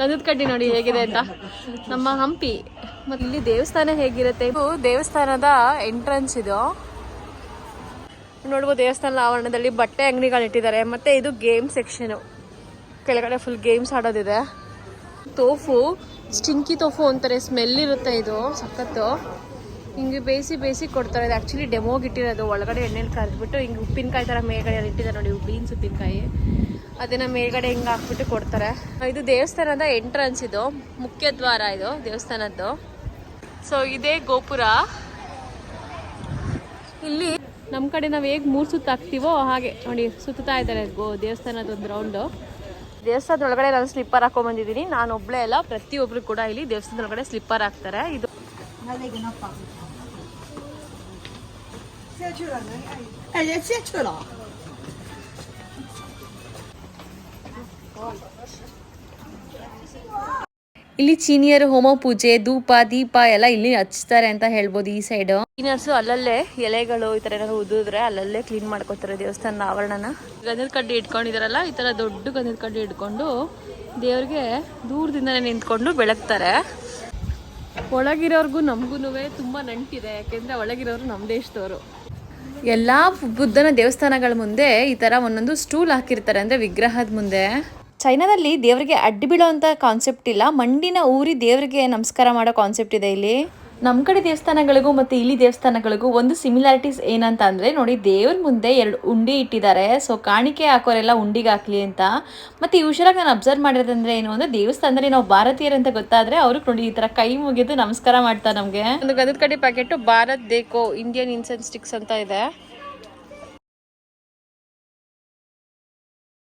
ಗಂಧದ ಕಡ್ಡಿ ನೋಡಿ ಹೇಗಿದೆ ಅಂತ. ನಮ್ಮ ಹಂಪಿ. ಮತ್ತೆ ಇಲ್ಲಿ ದೇವಸ್ಥಾನ ಹೇಗಿರುತ್ತೆ, ಇದು ದೇವಸ್ಥಾನದ ಎಂಟ್ರೆನ್ಸ್. ಇದು ನೋಡ್ಬೋದು ದೇವಸ್ಥಾನದ ಆವರಣದಲ್ಲಿ ಬಟ್ಟೆ ಅಂಗಡಿಗಳು ಇಟ್ಟಿದ್ದಾರೆ. ಮತ್ತೆ ಇದು ಗೇಮ್ ಸೆಕ್ಷನ್, ಕೆಳಗಡೆ ಫುಲ್ ಗೇಮ್ಸ್ ಆಡೋದಿದೆ. ತೋಫು, ಸ್ಟಿಂಕಿ ತೋಫು ಅಂತಾರೆ, ಸ್ಮೆಲ್ ಇರುತ್ತೆ. ಇದು ಸಖತ್ತು ಹಿಂಗೆ ಬೇಯಿಸಿ ಕೊಡ್ತಾರೆ. ಇದು ಆ್ಯಕ್ಚುಲಿ ಡೆಮೋಗೆ ಇಟ್ಟಿರೋದು, ಒಳಗಡೆ ಎಣ್ಣೆಲಿ ಕರೆದ್ಬಿಟ್ಟು ಹಿಂಗೆ ಉಪ್ಪಿನಕಾಯಿ ಥರ ಮೇಲ್ಗಡೆ ಇಟ್ಟಿದ್ದಾರೆ ನೋಡಿ, ಬೀನ್ಸ್ ಉಪ್ಪಿನಕಾಯಿ ಅದನ್ನು ಮೇಲ್ಗಡೆ ಹಿಂಗೆ ಹಾಕ್ಬಿಟ್ಟು ಕೊಡ್ತಾರೆ. ಇದು ದೇವಸ್ಥಾನದ ಎಂಟ್ರೆನ್ಸ್, ಇದು ಮುಖ್ಯ ದ್ವಾರ ಇದು ದೇವಸ್ಥಾನದ್ದು. ಸೊ ಇದೇ ಗೋಪುರ. ಇಲ್ಲಿ ನಮ್ಮ ಕಡೆ ನಾವು ಹೇಗೆ 3 ಸುತ್ತು ಹಾಕ್ತೀವೋ ಹಾಗೆ ನೋಡಿ ಸುತ್ತಾ ಇದ್ದಾರೆ ದೇವಸ್ಥಾನದ ಒಂದು ರೌಂಡು. ದೇವಸ್ಥಾನದ ಒಳಗಡೆ ನಾನು ಸ್ಲಿಪ್ಪರ್ ಹಾಕೊಂಡ್ಬಂದಿದ್ದೀನಿ. ನಾನು ಒಬ್ಬಳೇ ಅಲ್ಲ, ಪ್ರತಿಯೊಬ್ಬರು ಕೂಡ ಇಲ್ಲಿ ದೇವಸ್ಥಾನದ ಒಳಗಡೆ ಸ್ಲಿಪ್ಪರ್ ಹಾಕ್ತಾರೆ. ಇದು ಇಲ್ಲಿ ಚೀನಿಯರು ಹೋಮ ಪೂಜೆ, ಧೂಪ ದೀಪ ಎಲ್ಲ ಇಲ್ಲಿ ಹಚ್ತಾರೆ ಅಂತ ಹೇಳ್ಬೋದು. ಈ ಸೈಡ್ ಕ್ಲೀನರ್ಸ್ ಅಲ್ಲಲ್ಲೇ ಎಲೆಗಳು ಈ ತರ ಏನಾದ್ರು ಉದಿದ್ರೆ ಅಲ್ಲಲ್ಲೇ ಕ್ಲೀನ್ ಮಾಡ್ಕೋತಾರೆ ದೇವಸ್ಥಾನದ ಆವರಣನ. ಗಂಧದ ಕಡ್ಡಿ ಇಟ್ಕೊಂಡಿದಾರಲ್ಲ, ಈ ತರ ದೊಡ್ಡ ಗಂಧದ ಕಡ್ಡಿ ಇಟ್ಕೊಂಡು ದೇವ್ರಿಗೆ ದೂರದಿಂದನೇ ನಿಂತ್ಕೊಂಡು ಬೆಳಗ್ತಾರೆ. ಒಳಗಿರೋರ್ಗು ನಮಗೂ ತುಂಬಾ ನಂಟಿದೆ, ಯಾಕೆಂದ್ರೆ ಒಳಗಿರೋರು ನಮ್ಮ ದೇಶದವರು. ಎಲ್ಲಾ ಬುದ್ಧನ ದೇವಸ್ಥಾನಗಳ ಮುಂದೆ ಈ ತರ ಒಂದೊಂದು ಸ್ಟೂಲ್ ಹಾಕಿರ್ತಾರೆ, ಅಂದ್ರೆ ವಿಗ್ರಹದ ಮುಂದೆ. ಚೈನಾದಲ್ಲಿ ದೇವರಿಗೆ ಅಡ್ಡಿ ಬೀಳೋವಂಥ ಕಾನ್ಸೆಪ್ಟ್ ಇಲ್ಲ, ಮಂಡಿನ ಊರಿ ದೇವರಿಗೆ ನಮಸ್ಕಾರ ಮಾಡೋ ಕಾನ್ಸೆಪ್ಟ್ ಇದೆ ಇಲ್ಲಿ. ನಮ್ಮ ಕಡೆ ದೇವಸ್ಥಾನಗಳಿಗೂ ಮತ್ತು ಇಲ್ಲಿ ದೇವಸ್ಥಾನಗಳಿಗೂ ಒಂದು ಸಿಮಿಲಾರಿಟೀಸ್ ಏನಂತ ಅಂದರೆ ನೋಡಿ, ದೇವ್ರ ಮುಂದೆ 2 ಉಂಡಿ ಇಟ್ಟಿದ್ದಾರೆ. ಸೊ ಕಾಣಿಕೆ ಹಾಕೋರೆಲ್ಲ ಉಂಡಿಗೆ ಹಾಕ್ಲಿ ಅಂತ. ಮತ್ತು ಯೂಶಲಾಗಿ ನಾನು ಅಬ್ಸರ್ವ್ ಮಾಡಿರೋದಂದ್ರೆ ಏನು ಅಂದರೆ, ದೇವಸ್ಥಾನದಲ್ಲಿ ನಾವು ಭಾರತೀಯರಂತ ಗೊತ್ತಾದರೆ ಅವ್ರಿಗೆ ನೋಡಿ ಈ ಥರ ಕೈ ಮುಗಿದು ನಮಸ್ಕಾರ ಮಾಡ್ತಾರೆ ನಮಗೆ. ಒಂದು ಗಂಧದ ಕಡ್ಡಿ ಪ್ಯಾಕೆಟು ಭಾರತ್ ದೇಕೋ ಇಂಡಿಯನ್ ಇನ್ಸೆನ್ಸ್ ಸ್ಟಿಕ್ಸ್ ಅಂತ ಇದೆ.